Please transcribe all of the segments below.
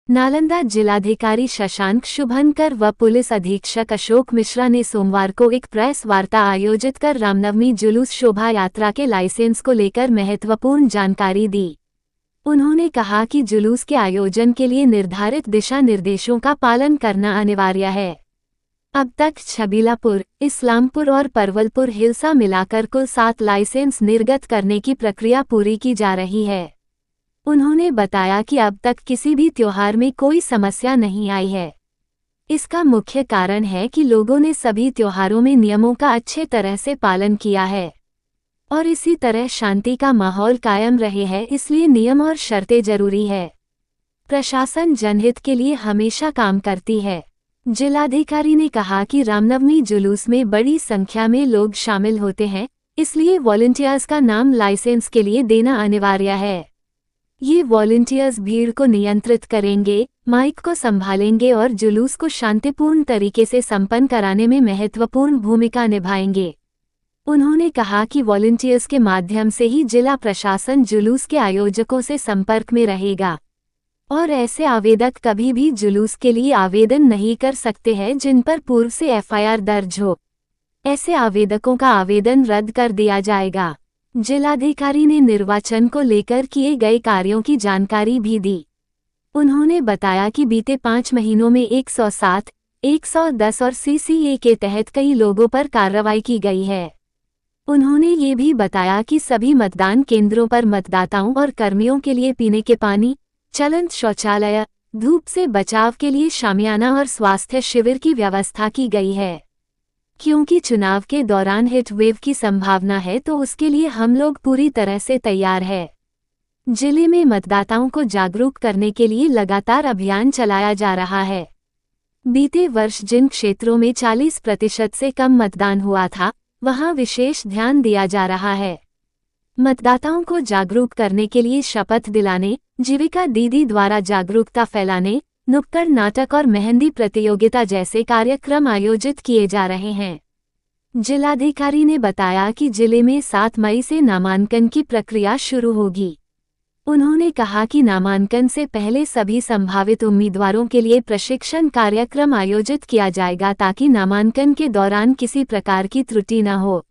नालंदा जिलाधिकारी शशांक शुभंकर व पुलिस अधीक्षक अशोक मिश्रा ने सोमवार को एक प्रेस वार्ता आयोजित कर रामनवमी जुलूस शोभा यात्रा के लाइसेंस को लेकर महत्वपूर्ण जानकारी दी। उन्होंने कहा कि जुलूस के आयोजन के लिए निर्धारित दिशा निर्देशों का पालन करना अनिवार्य है। अब तक छबीलापुर, इस्लामपुर और परवलपुर हिल्सा मिलाकर कुल 7 लाइसेंस निर्गत करने की प्रक्रिया पूरी की जा रही है। उन्होंने बताया कि अब तक किसी भी त्योहार में कोई समस्या नहीं आई है। इसका मुख्य कारण है कि लोगों ने सभी त्योहारों में नियमों का अच्छे तरह से पालन किया है और इसी तरह शांति का माहौल कायम रहे है, इसलिए नियम और शर्तें जरूरी है। प्रशासन जनहित के लिए हमेशा काम करती है। जिलाधिकारी ने कहा कि रामनवमी जुलूस में बड़ी संख्या में लोग शामिल होते हैं, इसलिए वॉलंटियर्स का नाम लाइसेंस के लिए देना अनिवार्य है। ये वॉलंटियर्स भीड़ को नियंत्रित करेंगे, माइक को संभालेंगे और जुलूस को शांतिपूर्ण तरीके से संपन्न कराने में महत्वपूर्ण भूमिका निभाएंगे। उन्होंने कहा कि वॉलंटियर्स के माध्यम से ही जिला प्रशासन जुलूस के आयोजकों से संपर्क में रहेगा और ऐसे आवेदक कभी भी जुलूस के लिए आवेदन नहीं कर सकते हैं जिन पर पूर्व से एफआईआर दर्ज हो। ऐसे आवेदकों का आवेदन रद्द कर दिया जाएगा। जिलाधिकारी ने निर्वाचन को लेकर किए गए कार्यों की जानकारी भी दी। उन्होंने बताया कि बीते 5 महीनों में 107, 110 और सीसीए के तहत कई लोगों पर कार्रवाई की गई है। उन्होंने ये भी बताया कि सभी मतदान केंद्रों पर मतदाताओं और कर्मियों के लिए पीने के पानी, चलंत शौचालय, धूप से बचाव के लिए शामियाना और स्वास्थ्य शिविर की व्यवस्था की गई है। क्योंकि चुनाव के दौरान हिट वेव की संभावना है तो उसके लिए हम लोग पूरी तरह से तैयार है। जिले में मतदाताओं को जागरूक करने के लिए लगातार अभियान चलाया जा रहा है। बीते वर्ष जिन क्षेत्रों में 40% से कम मतदान हुआ था, वहां विशेष ध्यान दिया जा रहा है। मतदाताओं को जागरूक करने के लिए शपथ दिलाने, जीविका दीदी द्वारा जागरूकता फैलाने, नुक्कड़ नाटक और मेहंदी प्रतियोगिता जैसे कार्यक्रम आयोजित किए जा रहे हैं। जिलाधिकारी ने बताया कि जिले में 7 मई से नामांकन की प्रक्रिया शुरू होगी। उन्होंने कहा कि नामांकन से पहले सभी संभावित उम्मीदवारों के लिए प्रशिक्षण कार्यक्रम आयोजित किया जाएगा ताकि नामांकन के दौरान किसी प्रकार की त्रुटि न हो।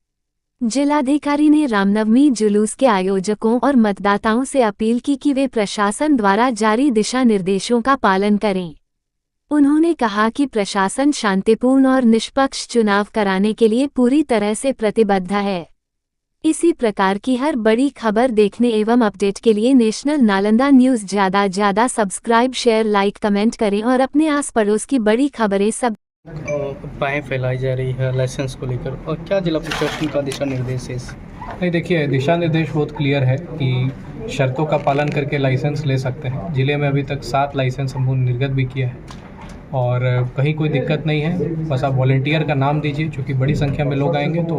जिलाधिकारी ने रामनवमी जुलूस के आयोजकों और मतदाताओं से अपील की कि वे प्रशासन द्वारा जारी दिशा निर्देशों का पालन करें। उन्होंने कहा कि प्रशासन शांतिपूर्ण और निष्पक्ष चुनाव कराने के लिए पूरी तरह से प्रतिबद्ध है। इसी प्रकार की हर बड़ी खबर देखने एवं अपडेट के लिए नेशनल नालंदा न्यूज़ ज्यादा सब्सक्राइब, शेयर, लाइक, कमेंट करें और अपने आस पड़ोस की बड़ी खबरें सब अफवाहें फैलाई जा रही है लाइसेंस को लेकर, और क्या जिला प्रशासन का दिशा निर्देश है? नहीं, देखिए, दिशा निर्देश बहुत क्लियर है कि शर्तों का पालन करके लाइसेंस ले सकते हैं। ज़िले में अभी तक 7 लाइसेंस हमने निर्गत भी किया है और कहीं कोई दिक्कत नहीं है। बस आप वॉलंटियर का नाम दीजिए, क्योंकि बड़ी संख्या में लोग आएंगे तो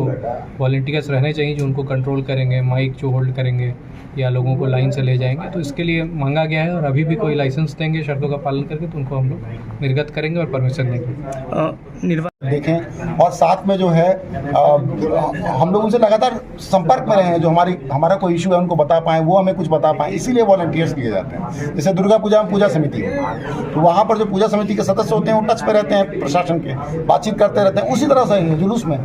वॉलंटियर्स रहने चाहिए जो उनको कंट्रोल करेंगे, माइक जो होल्ड करेंगे या लोगों को लाइन से ले जाएंगे। तो इसके लिए मांगा गया है और अभी भी कोई लाइसेंस देंगे शर्तों का पालन करके तो उनको हम लोग निर्गत करेंगे और परमिशन देंगे। देखें और साथ में जो है हम लोग उनसे लगातार संपर्क में रहे हैं, जो हमारा कोई इशू है उनको बता पाएँ, वो हमें कुछ बता पाएँ, इसीलिए वॉलंटियर्स किए जाते हैं। जैसे दुर्गा पूजा में पूजा समिति है तो वहाँ पर जो पूजा समिति के सदस्य होते हैं वो टच पे रहते हैं प्रशासन के, बातचीत करते रहते हैं। उसी तरह से ही जुलूस में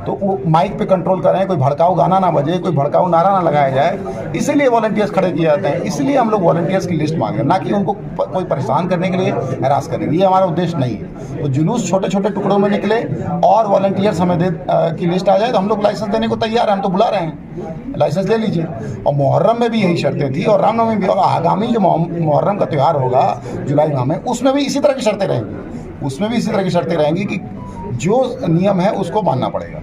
तो वो माइक पे कंट्रोल करें, कोई भड़काऊ गाना ना बजे, कोई भड़काऊ नारा ना लगाया जाए, इसीलिए वॉलंटियर्स खड़े किए जाते हैं। इसलिए हम लोग वॉलंटियर्स की लिस्ट मांगे, ना कि उनको कोई परेशान करने के लिए हैरास करने, ये हमारा उद्देश्य नहीं है। तो जुलूस छोटे छोटे टुकड़ों में निकले और वॉलंटियर्स हमें की लिस्ट आ जाए तो हम लोग लाइसेंस देने को तैयार हैं। हम तो बुला रहे हैं, लाइसेंस ले लीजिए। और मुहर्रम में भी यही शर्तें थी और रामनवमी भी, और आगामी जो मुहर्रम का त्यौहार होगा जुलाई माह में, उसमें भी इसी तरह की शर्तें रहेंगी। उसमें भी इसी तरह की शर्तें रहेंगी कि जो नियम है उसको मानना पड़ेगा।